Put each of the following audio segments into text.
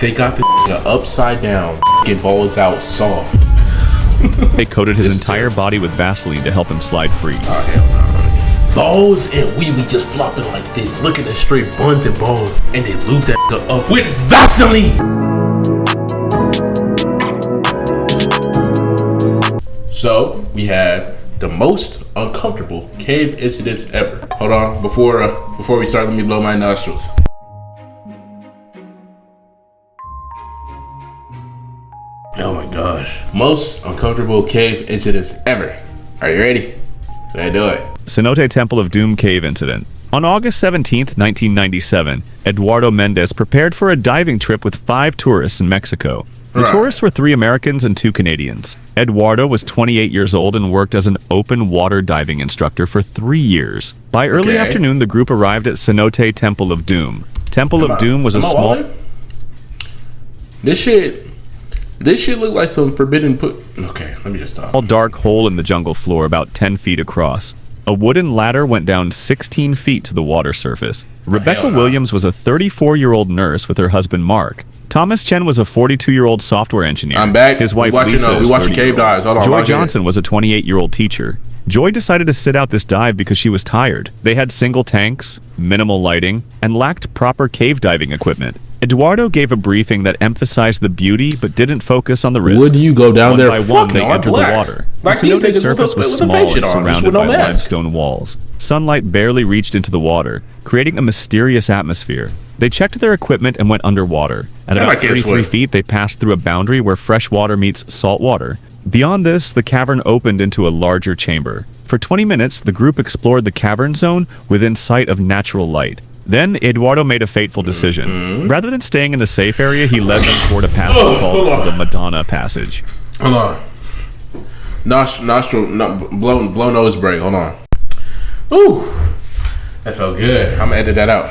They got the upside down, balls out soft. They coated his entire body with Vaseline to help him slide free. Oh, hell no. Balls and we just flopping like this, looking at straight buns and balls, and they loop that up with Vaseline. So we have the most uncomfortable cave incidents ever. Hold on, before we start, let me blow my nostrils. Oh my gosh. Most uncomfortable cave incidents ever. Are you ready? Let's do it. Cenote Temple of Doom Cave Incident. On August 17, 1997, Eduardo Mendez prepared for a diving trip with 5 tourists in Mexico. The tourists were 3 Americans and 2 Canadians. Eduardo was 28 years old and worked as an open water diving instructor for 3 years. By early afternoon, the group arrived at Cenote Temple of Doom. Temple of Doom was a small... This shit looked like some forbidden Okay, let me just stop. A dark hole in the jungle floor about 10 feet across. A wooden ladder went down 16 feet to the water surface. Rebecca Williams was a 34-year-old nurse with her husband Mark. Thomas Chen was a 42-year-old software engineer. I'm back. His wife Lisa we watching cave dives. Hold on. Joy Johnson was a 28-year-old teacher. Joy decided to sit out this dive because she was tired. They had single tanks, minimal lighting, and lacked proper cave diving equipment. Eduardo gave a briefing that emphasized the beauty but didn't focus on the risks. Would you go down there? One by one, they entered the water. The Cenote surface was small and surrounded by limestone walls. Sunlight barely reached into the water, creating a mysterious atmosphere. They checked their equipment and went underwater. At about 33 feet, they passed through a boundary where fresh water meets salt water. Beyond this, the cavern opened into a larger chamber. For 20 minutes, the group explored the cavern zone within sight of natural light. Then, Eduardo made a fateful decision. Rather than staying in the safe area, he led them toward a passage called the Madonna Passage. Hold on. Blow nose break. Hold on. Ooh. That felt good. I'm gonna edit that out.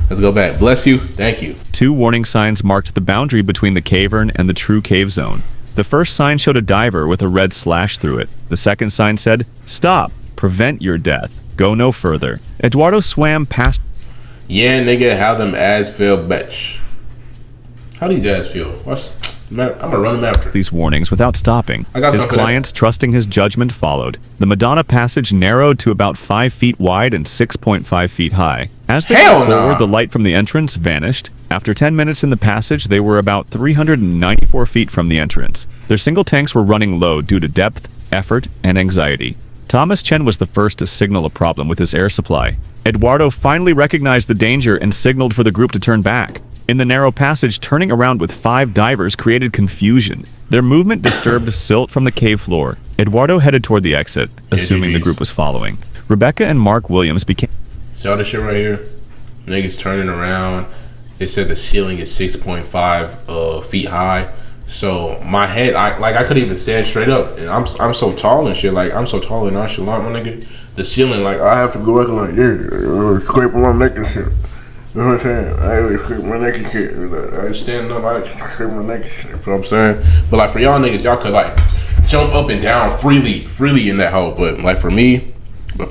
Let's go back. Bless you. Thank you. 2 warning signs marked the boundary between the cavern and the true cave zone. The first sign showed a diver with a red slash through it. The second sign said, "Stop. Prevent your death. Go no further." Eduardo swam past... Yeah, nigga, how them ads feel, bitch. How these ads feel? I'm gonna run them after these warnings without stopping. His clients, trusting his judgment, followed. The Madonna Passage narrowed to about 5 feet wide and 6.5 feet high. As they moved forward, the light from the entrance vanished. After 10 minutes in the passage, they were about 394 feet from the entrance. Their single tanks were running low due to depth, effort, and anxiety. Thomas Chen was the first to signal a problem with his air supply. Eduardo finally recognized the danger and signaled for the group to turn back. In the narrow passage, turning around with 5 divers created confusion. Their movement disturbed silt from the cave floor. Eduardo headed toward the exit, assuming the group was following. Rebecca and Mark Williams became... See all this shit right here? Niggas turning around. They said the ceiling is 6.5 feet high. So my head, I couldn't even stand straight up, and I'm so tall and shit. Like I'm so tall and nonchalant, my nigga. The ceiling, like I have to go back and like scraping my neck and shit. You know what I'm saying? I always scrape my neck and shit. I stand up, I scrape my neck and shit. You know what I'm saying? But like for y'all niggas, y'all could like jump up and down freely in that hole. But like for me and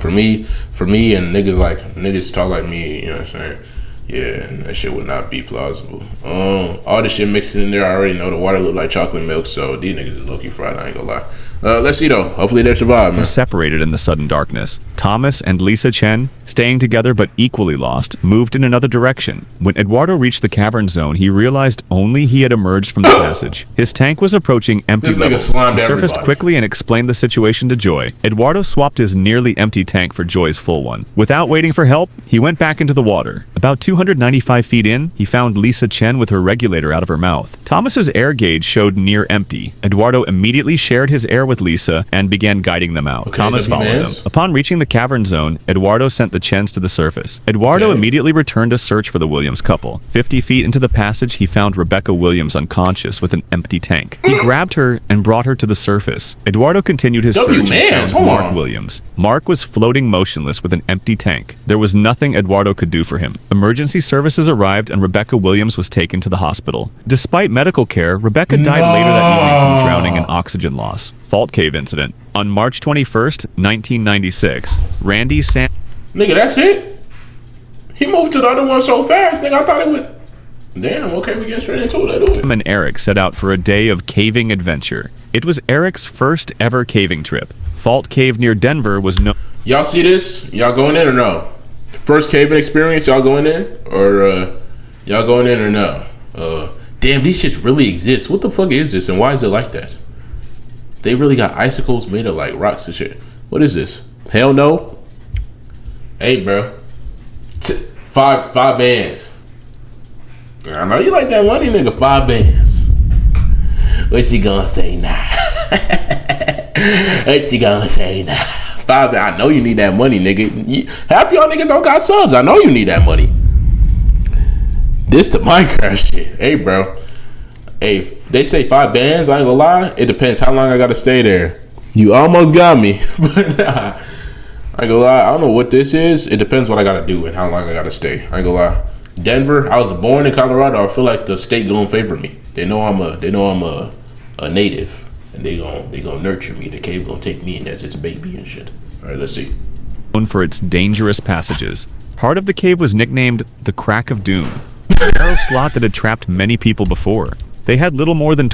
niggas talk like me, you know what I'm saying? Yeah, that shit would not be plausible. All the shit mixed in there, I already know the water looked like chocolate milk, so these niggas is low-key fried, I ain't gonna lie. Let's see though, hopefully they survive, man. Separated in the sudden darkness. Thomas and Lisa Chen, staying together but equally lost, moved in another direction. When Eduardo reached the cavern zone, he realized only he had emerged from the passage. His tank was approaching empty levels. He surfaced quickly and explained the situation to Joy. Eduardo swapped his nearly empty tank for Joy's full one. Without waiting for help, he went back into the water. About 295 feet in, he found Lisa Chen with her regulator out of her mouth. Thomas's air gauge showed near empty. Eduardo immediately shared his air with Lisa and began guiding them out. Thomas followed them. Upon reaching the cavern zone, Eduardo sent the Chens to the surface. Eduardo immediately returned to search for the Williams couple. 50 feet into the passage, he found Rebecca Williams unconscious with an empty tank. He grabbed her and brought her to the surface. Eduardo continued his search and found Mark Williams. Mark was floating motionless with an empty tank. There was nothing Eduardo could do for him. Emergency services arrived and Rebecca Williams was taken to the hospital. Despite medical care, Rebecca died later that evening from drowning and oxygen loss. Fault Cave Incident. On March 21st, 1996, Randy Nigga, that's it? He moved to the other one so fast, nigga, I thought it would... Damn, okay, we get straight into it. I do it. Tim and Eric set out for a day of caving adventure. It was Eric's first ever caving trip. Fault Cave near Denver was no. Y'all see this? Y'all going in or no? First caving experience, y'all going in? Or y'all going in or no? Damn, these shits really exist. What the fuck is this and why is it like that? They really got icicles made of like rocks and shit. What is this? Hell no. Hey, bro. Five bands. I know you like that money, nigga. 5 bands. What you gonna say now? What you gonna say now? 5 bands. I know you need that money, nigga. Half y'all niggas don't got subs. I know you need that money. This the Minecraft shit. Hey, bro. Hey, they say 5 bands. I ain't gonna lie. It depends how long I gotta stay there. You almost got me, but nah. I ain't gonna lie. I don't know what this is. It depends what I gotta do and how long I gotta stay. I ain't gonna lie. Denver. I was born in Colorado. I feel like the state gonna favor me. They know I'm a native, and they gonna nurture me. The cave gonna take me in as its baby and shit. All right, let's see. Known for its dangerous passages. Part of the cave was nicknamed the Crack of Doom, a narrow slot that had trapped many people before. They had little more than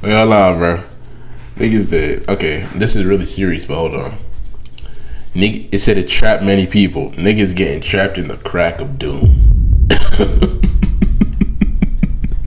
Well, nah, bro. Niggas did. Okay, this is really serious, but hold on. Nigga, it said it trapped many people. Niggas getting trapped in the Crack of Doom.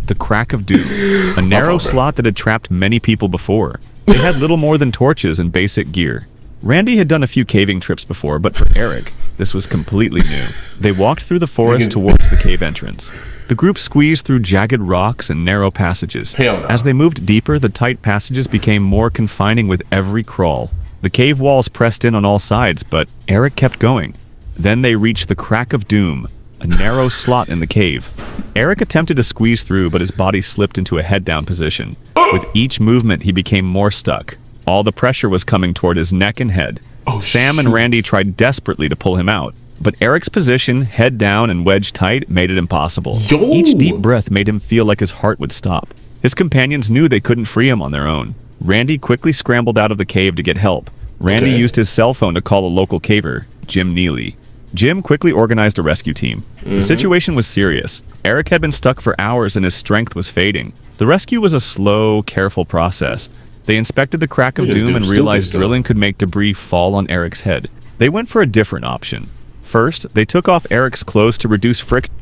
The Crack of Doom, a narrow slot that had trapped many people before. They had little more than torches and basic gear. Randy had done a few caving trips before, but for Eric, this was completely new. They walked through the forest towards the cave entrance. The group squeezed through jagged rocks and narrow passages. Hell no. As they moved deeper, the tight passages became more confining with every crawl. The cave walls pressed in on all sides, but Eric kept going. Then they reached the Crack of Doom, a narrow slot in the cave. Eric attempted to squeeze through, but his body slipped into a head-down position. With each movement, he became more stuck. All the pressure was coming toward his neck and head. Sam and Randy tried desperately to pull him out, but Eric's position, head down and wedged tight, made it impossible. Each deep breath made him feel like his heart would stop. His companions knew they couldn't free him on their own. Randy quickly scrambled out of the cave to get help. Randy used his cell phone to call a local caver, Jim Neely. Jim quickly organized a rescue team. The situation was serious. Eric had been stuck for hours and his strength was fading. The rescue was a slow, careful process. They inspected the Crack of Doom and realized drilling could make debris fall on Eric's head. They went for a different option. First, they took off Eric's clothes to reduce friction.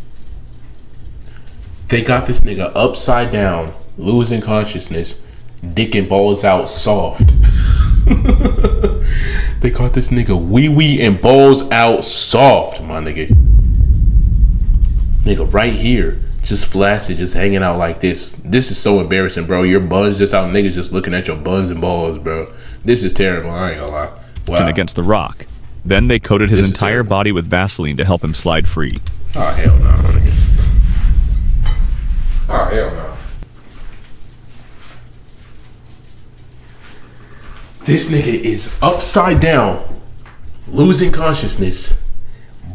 They got this nigga upside down, losing consciousness, dick and balls out soft. They caught this nigga wee and balls out soft, my nigga. Nigga right here, just flaccid, just hanging out like this. This is so embarrassing, bro. Your buns just out, niggas just looking at your buns and balls, bro. This is terrible, I ain't gonna lie. Wow. Against the rock. Then they coated his entire body with Vaseline to help him slide free. Oh, hell no, my nigga. Oh, hell no. This nigga is upside down, losing consciousness,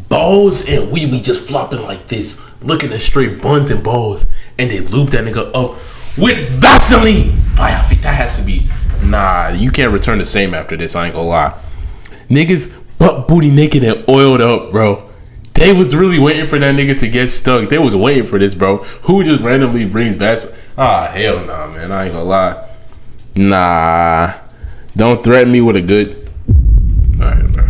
balls and wee just flopping like this, looking at straight buns and balls, and they loop that nigga up with Vaseline. That has to be, nah, you can't return the same after this, I ain't gonna lie. Niggas butt booty naked and oiled up, bro. They was really waiting for that nigga to get stuck. They was waiting for this, bro. Who just randomly brings Vaseline? Ah, hell nah, man, I ain't gonna lie. Nah. Don't threaten me with a good... Alright, bro.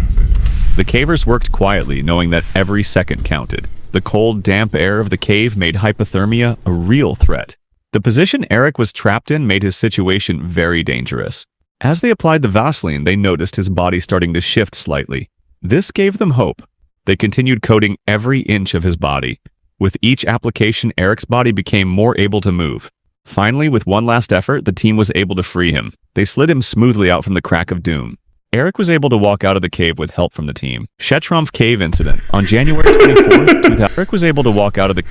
The cavers worked quietly, knowing that every second counted. The cold, damp air of the cave made hypothermia a real threat. The position Eric was trapped in made his situation very dangerous. As they applied the Vaseline, they noticed his body starting to shift slightly. This gave them hope. They continued coating every inch of his body. With each application, Eric's body became more able to move. Finally, with one last effort, the team was able to free him. They slid him smoothly out from the Crack of Doom. Eric was able to walk out of the cave with help from the team. Chatron Cave incident. On January 24th, 2000, Eric was able to walk out of the...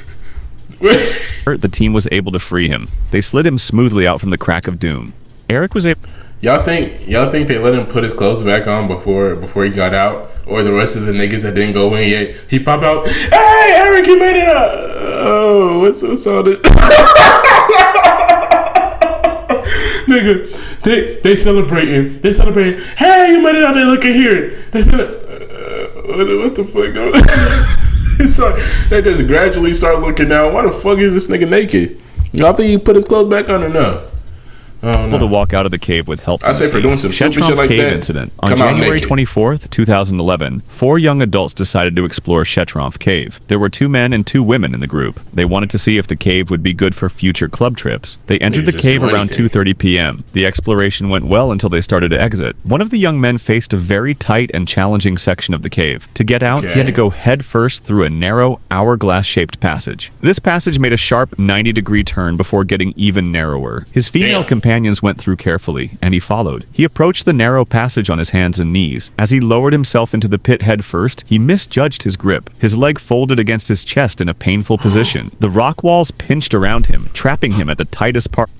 The team was able to free him. They slid him smoothly out from the Crack of Doom. Eric was able... Y'all think they let him put his clothes back on before he got out? Or the rest of the niggas that didn't go in yet? He pop out, hey, Eric, you made it up! Oh, what's all this? Nigga, they celebrating. Hey, you made it out there. Look at here. They said, what the fuck going on? So they just gradually start looking down. Why the fuck is this nigga naked? I think he put his clothes back on or no? Able to walk out of the cave with help from I say for doing some stupid Chatron shit like Cave that, incident. On come out January naked. 24th, 2011, 4 young adults decided to explore Chatron Cave. There were 2 men and 2 women in the group. They wanted to see if the cave would be good for future club trips. They entered the just cave do around anything. 2:30 p.m. The exploration went well until they started to exit. One of the young men faced a very tight and challenging section of the cave. To get out, he had to go head first through a narrow, hourglass-shaped passage. This passage made a sharp 90-degree turn before getting even narrower. His female companions went through carefully, and he followed. He approached the narrow passage on his hands and knees. As he lowered himself into the pit head first, he misjudged his grip. His leg folded against his chest in a painful position. The rock walls pinched around him, trapping him at the tightest part.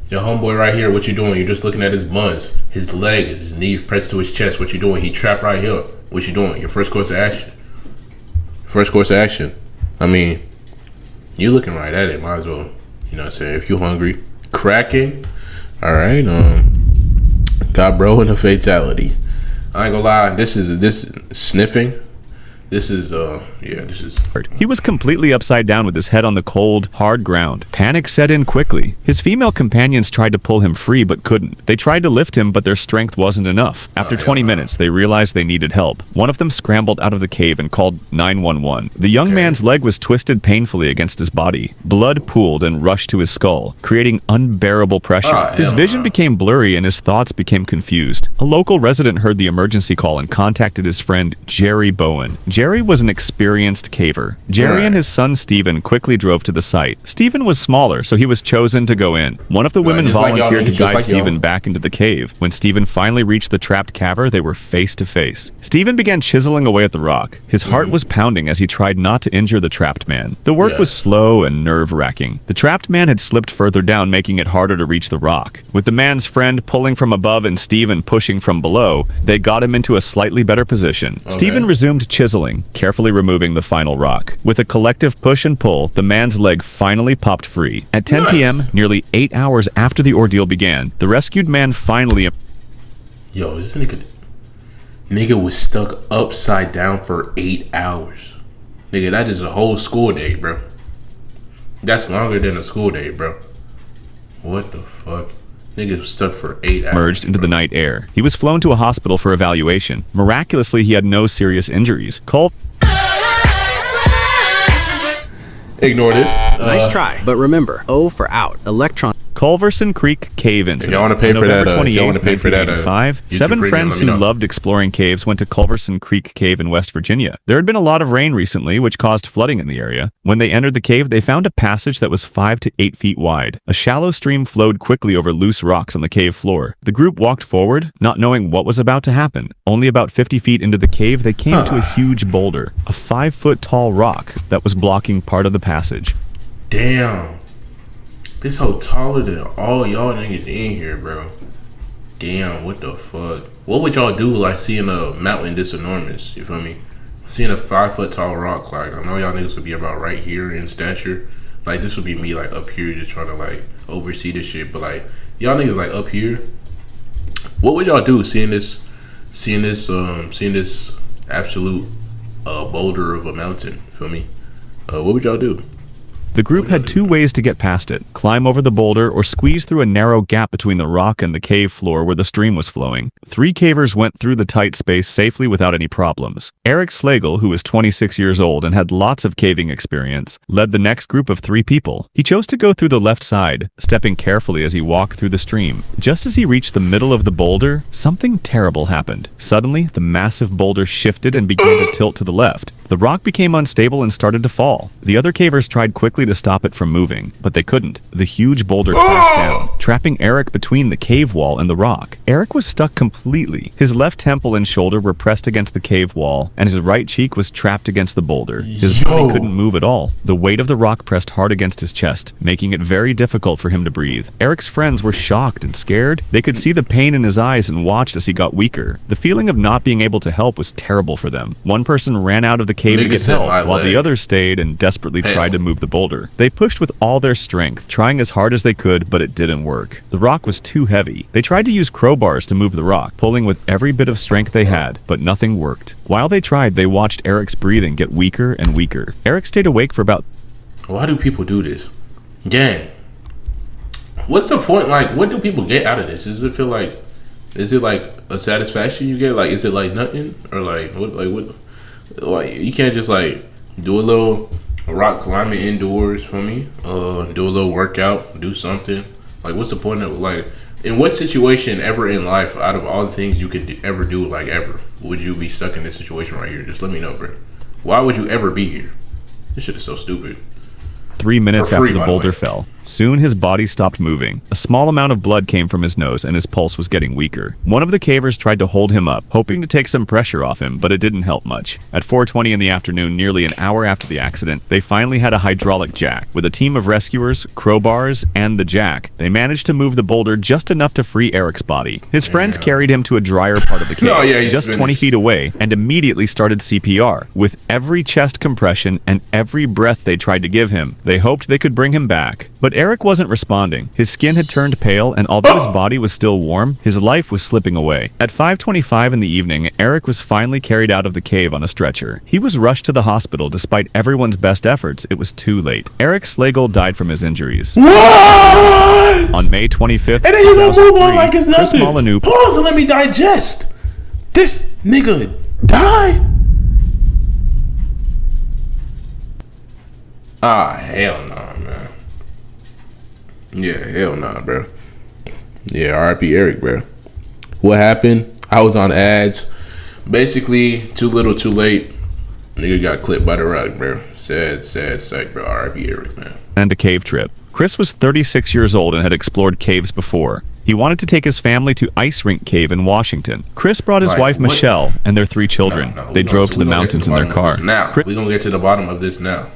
Your homeboy right here, what you doing? You're just looking at his buns, his leg, his knee pressed to his chest. What you doing? He trapped right here. What you doing? Your first course of action. First course of action. I mean, you looking right at it. Might as well. You know what I'm saying? If you hungry, cracking. All right. Got bro in a fatality. I ain't gonna lie. This sniffing. This is this is. He was completely upside down with his head on the cold, hard ground. Panic set in quickly. His female companions tried to pull him free but couldn't. They tried to lift him, but their strength wasn't enough. After 20 minutes, they realized they needed help. One of them scrambled out of the cave and called 911. The young man's leg was twisted painfully against his body. Blood pooled and rushed to his skull, creating unbearable pressure. His vision became blurry and his thoughts became confused. A local resident heard the emergency call and contacted his friend Jerry Bowen. Jerry was an experienced caver. Jerry and his son Stephen quickly drove to the site. Stephen was smaller, so he was chosen to go in. One of the women volunteered to guide Stephen back into the cave. When Stephen finally reached the trapped cavern, they were face to face. Stephen began chiseling away at the rock. His heart was pounding as he tried not to injure the trapped man. The work was slow and nerve-wracking. The trapped man had slipped further down, making it harder to reach the rock. With the man's friend pulling from above and Stephen pushing from below, they got him into a slightly better position. Stephen resumed chiseling, carefully removing the final rock. With a collective push and pull, the man's leg finally popped free. At 10 p.m., nearly 8 hours after the ordeal began, the rescued man finally... Yo, this nigga was stuck upside down for 8 hours. Nigga, that is a whole school day, bro. That's longer than a school day, bro. What the fuck? Nigga was stuck for 8 hours. Emerged into the night air. He was flown to a hospital for evaluation. Miraculously, he had no serious injuries. Ignore this. Nice try, but remember, O for out. Electron. Culverson Creek Cave incident. If y'all want to pay for that, November 28th, 1985, 7 friends who loved exploring caves went to Culverson Creek Cave in West Virginia. There had been a lot of rain recently, which caused flooding in the area. When they entered the cave, they found a passage that was 5 to 8 feet wide. A shallow stream flowed quickly over loose rocks on the cave floor. The group walked forward, not knowing what was about to happen. Only about 50 feet into the cave, they came to a huge boulder, a 5-foot-tall rock that was blocking part of the passage. Damn. This hoe taller than all y'all niggas in here, bro. Damn, what the fuck? What would y'all do like seeing a mountain this enormous? You feel me? Seeing a 5-foot tall rock, like I know y'all niggas would be about right here in stature. Like this would be me like up here just trying to like oversee this shit. But like y'all niggas like up here. What would y'all do seeing this absolute boulder of a mountain? You feel me? What would y'all do? The group had 2 ways to get past it: climb over the boulder or squeeze through a narrow gap between the rock and the cave floor where the stream was flowing. 3 cavers went through the tight space safely without any problems. Eric Slagle, who was 26 years old and had lots of caving experience, led the next group of 3 people. He chose to go through the left side, stepping carefully as he walked through the stream. Just as he reached the middle of the boulder, something terrible happened. Suddenly, the massive boulder shifted and began to tilt to the left. The rock became unstable and started to fall. The other cavers tried quickly to stop it from moving, but they couldn't. The huge boulder crashed down, trapping Eric between the cave wall and the rock. Eric was stuck completely. His left temple and shoulder were pressed against the cave wall, and his right cheek was trapped against the boulder. His body couldn't move at all. The weight of the rock pressed hard against his chest, making it very difficult for him to breathe. Eric's friends were shocked and scared. They could see the pain in his eyes and watched as he got weaker. The feeling of not being able to help was terrible for them. One person ran out of the cave to get help, while the others stayed and desperately tried to move the boulder. boulder. They pushed with all their strength, trying as hard as they could, but it didn't work. The rock was too heavy. They tried to use crowbars to move the rock, pulling with every bit of strength they had, but nothing worked. While they tried, they watched Eric's breathing get weaker and weaker. Eric stayed awake for about... Why do people do this? Gang. What's the point? Like, what do people get out of this? Is it like a satisfaction you get? Like, is it like nothing? Or like, what, like, you can't just like do a little rock climbing indoors for me? Do a little workout, do something. Like, what's the point of, like, in what situation ever in life, out of all the things you could ever do, like ever, would you be stuck in this situation right here? Just let me know, bro. Why would you ever be here? This shit is so stupid. 3 minutes after the boulder fell. Soon his body stopped moving. A small amount of blood came from his nose and his pulse was getting weaker. One of the cavers tried to hold him up, hoping to take some pressure off him, but it didn't help much. At 4:20 in the afternoon, nearly an hour after the accident, they finally had a hydraulic jack. With a team of rescuers, crowbars, and the jack, they managed to move the boulder just enough to free Eric's body. His friends carried him to a drier part of the cave, just 20 feet away, and immediately started CPR. With every chest compression and every breath they tried to give him, they hoped they could bring him back. But Eric wasn't responding. His skin had turned pale, and although his body was still warm, his life was slipping away. At 5:25 in the evening, Eric was finally carried out of the cave on a stretcher. He was rushed to the hospital. Despite everyone's best efforts, it was too late. Eric Slagle died from his injuries. What? On May 25th, and then you gonna move on like it's nothing. Molyneux, pause and let me digest. This nigga died. Ah, hell no, man. Yeah, hell nah, bro. Yeah, R.I.P. Eric, bro. What happened? I was on ads. Basically, too little, too late. Nigga got clipped by the rock, bro. Sad sight, bro. R.I.P. Eric, man. And a cave trip. Chris was 36 years old and had explored caves before. He wanted to take his family to Rink Cave in Washington. Chris brought his wife, Michelle, and their 3 children. They drove to the mountains in their car. Now, we're going to get to the bottom of this now.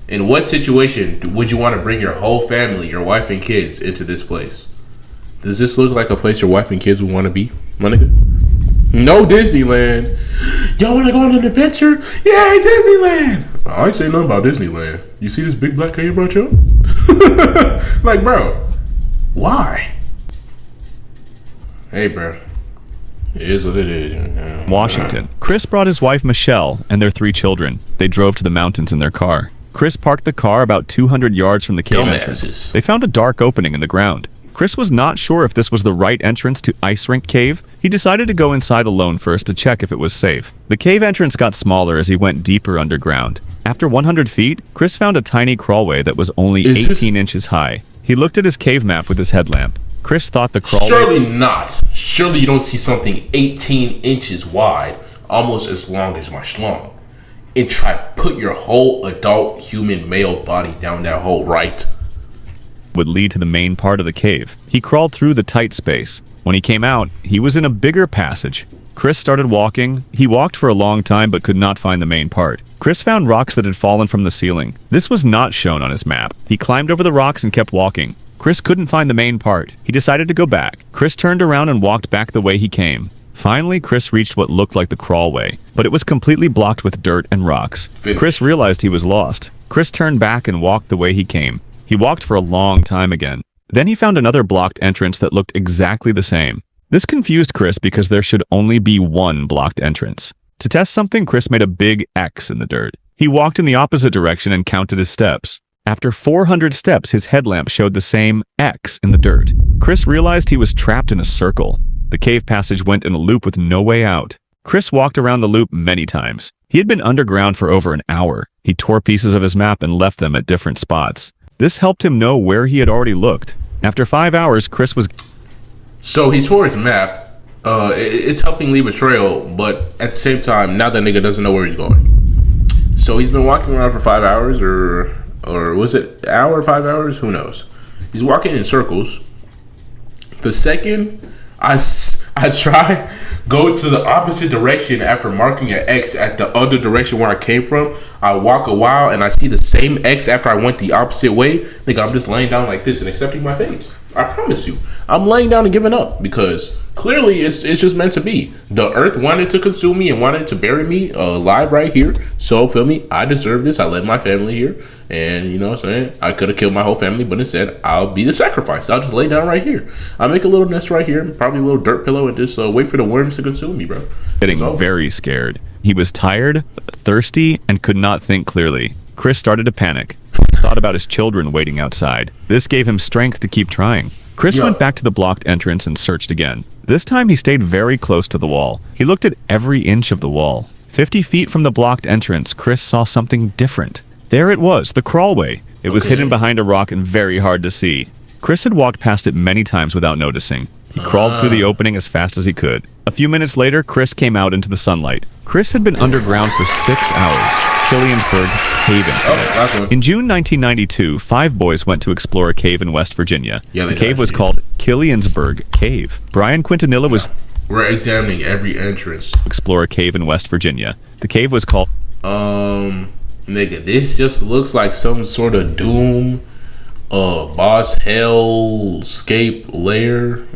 In what situation would you want to bring your whole family, your wife and kids, into this place? Does this look like a place your wife and kids would want to be, my nigga? No Disneyland. Y'all want to go on an adventure? Yay, Disneyland! I ain't saying nothing about Disneyland. You see this big black cave right here? Like, bro, why? Hey, bro. It is what it is. Washington. Chris brought his wife, Michelle, and their 3 children. They drove to the mountains in their car. Chris parked the car about 200 yards from the cave entrance. They found a dark opening in the ground. Chris was not sure if this was the right entrance to Rink Cave. He decided to go inside alone first to check if it was safe. The cave entrance got smaller as he went deeper underground. After 100 feet, Chris found a tiny crawlway that was only 18 inches high. He looked at his cave map with his headlamp. Chris thought the crawlway... Surely not. Surely you don't see something 18 inches wide, almost as long as my schlong, and try to put your whole adult human male body down that hole, right? Would lead to the main part of the cave. He crawled through the tight space. When he came out, he was in a bigger passage. Chris started walking. He walked for a long time but could not find the main part. Chris found rocks that had fallen from the ceiling. This was not shown on his map. He climbed over the rocks and kept walking. Chris couldn't find the main part. He decided to go back. Chris turned around and walked back the way he came. Finally, Chris reached what looked like the crawlway, but it was completely blocked with dirt and rocks. Chris realized he was lost. Chris turned back and walked the way he came. He walked for a long time again. Then he found another blocked entrance that looked exactly the same. This confused Chris because there should only be one blocked entrance. To test something, Chris made a big X in the dirt. He walked in the opposite direction and counted his steps. After 400 steps, his headlamp showed the same X in the dirt. Chris realized he was trapped in a circle. The cave passage went in a loop with no way out. Chris walked around the loop many times. He had been underground for over an hour. He tore pieces of his map and left them at different spots. This helped him know where he had already looked. After 5 hours, Chris was... So he tore his map. It's helping leave a trail, but at the same time, now that nigga doesn't know where he's going. So he's been walking around for 5 hours, or was it an hour, 5 hours? Who knows? He's walking in circles. The second I try go to the opposite direction after marking an X at the other direction where I came from, I walk a while and I see the same X after I went the opposite way. Nigga, I'm just laying down like this and accepting my fate. I promise you. I'm laying down and giving up because clearly it's just meant to be. The earth wanted to consume me and wanted to bury me alive right here. So, feel me? I deserve this. I led my family here. And, you know what I'm saying? I could have killed my whole family, but instead, I'll be the sacrifice. I'll just lay down right here. I'll make a little nest right here, probably a little dirt pillow, and just wait for the worms to consume me, bro. Getting very scared. He was tired, thirsty, and could not think clearly. Chris started to panic. He thought about his children waiting outside. This gave him strength to keep trying. Chris went back to the blocked entrance and searched again. This time he stayed very close to the wall. He looked at every inch of the wall. 50 feet from the blocked entrance, Chris saw something different. There it was, the crawlway. It was hidden behind a rock and very hard to see. Chris had walked past it many times without noticing. He crawled through the opening as fast as he could. A few minutes later, Chris came out into the sunlight. Chris had been underground for 6 hours. Killiansburg Cave incident. In June 1992, 5 boys went to explore a cave in West Virginia. The cave was called Killiansburg Cave. Brian Quintanilla was... We're examining every entrance. Explore a cave in West Virginia. The cave was called... Nigga, this just looks like some sort of Doom, boss hellscape lair.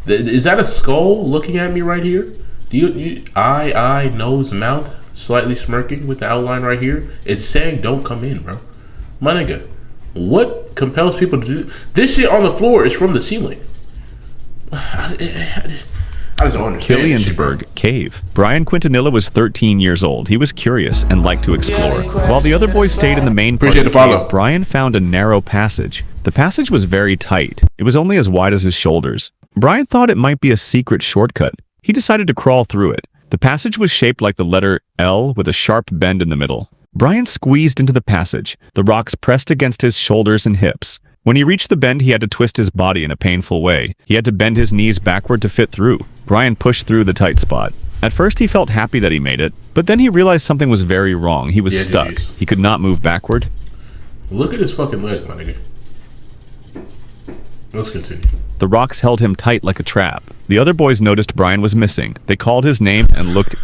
Is that a skull looking at me right here? Do you eye, nose, mouth, slightly smirking with the outline right here? It's saying don't come in, bro. My nigga, what compels people to do this shit on the floor is from the ceiling. I just don't understand. Killiansburg Cave. Brian Quintanilla was 13 years old. He was curious and liked to explore. While the other boys stayed in the main part of the cave, Brian found a narrow passage. The passage was very tight. It was only as wide as his shoulders. Brian thought it might be a secret shortcut. He decided to crawl through it. The passage was shaped like the letter L with a sharp bend in the middle. Brian squeezed into the passage. The rocks pressed against his shoulders and hips. When he reached the bend, he had to twist his body in a painful way. He had to bend his knees backward to fit through. Brian pushed through the tight spot. At first, he felt happy that he made it, but then he realized something was very wrong. He was stuck. He could not move backward. Look at his fucking leg, my nigga. Let's continue. The rocks held him tight like a trap. The other boys noticed Brian was missing. They called his name and looked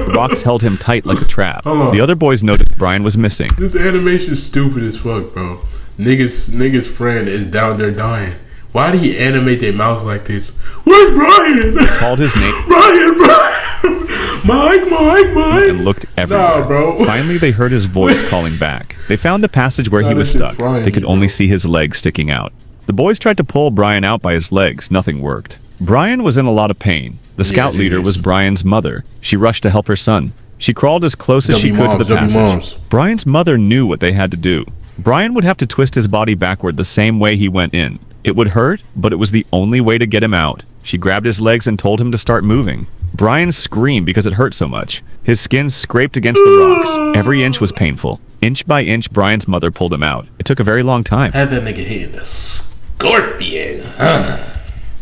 The rocks held him tight like a trap. The other boys noticed Brian was missing. This animation's stupid as fuck, bro. Nigga's friend is down there dying. Why did he animate their mouths like this? Where's Brian? They called his name. Brian! Mike! And looked everywhere. Nah, bro. Finally, they heard his voice calling back. They found the passage where he was stuck. They could only see his legs sticking out. The boys tried to pull Brian out by his legs. Nothing worked. Brian was in a lot of pain. The scout leader was Brian's mother. She rushed to help her son. She crawled as close as she could to the passage. Brian's mother knew what they had to do. Brian would have to twist his body backward the same way he went in. It would hurt, but it was the only way to get him out. She grabbed his legs and told him to start moving. Brian screamed because it hurt so much. His skin scraped against the rocks. Every inch was painful. Inch by inch, Brian's mother pulled him out. It took a very long time. Had that nigga hitting the scorpion.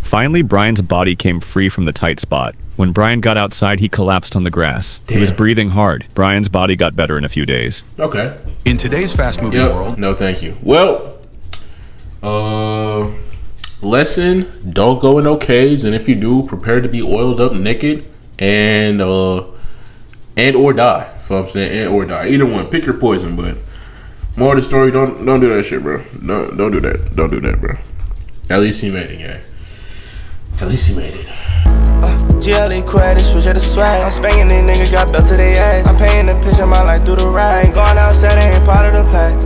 Finally, Brian's body came free from the tight spot. When Brian got outside, he collapsed on the grass. Damn. He was breathing hard. Brian's body got better in a few days. Okay. In today's fast-moving world... No, thank you. Well, lesson, don't go in no caves, and if you do, prepare to be oiled up naked and or die. You know what I'm saying? And or die. Either one. Pick your poison, but more of the story, don't do that shit, bro. Don't do that. Don't do that, bro. At least he made it, yeah. At least he made it. GLE credit, switch at the swag. I'm spanking these niggas, got belt to their ass. I'm paying the pitch, I'm out like through the ride. Ain't going outside, ain't part of the pack.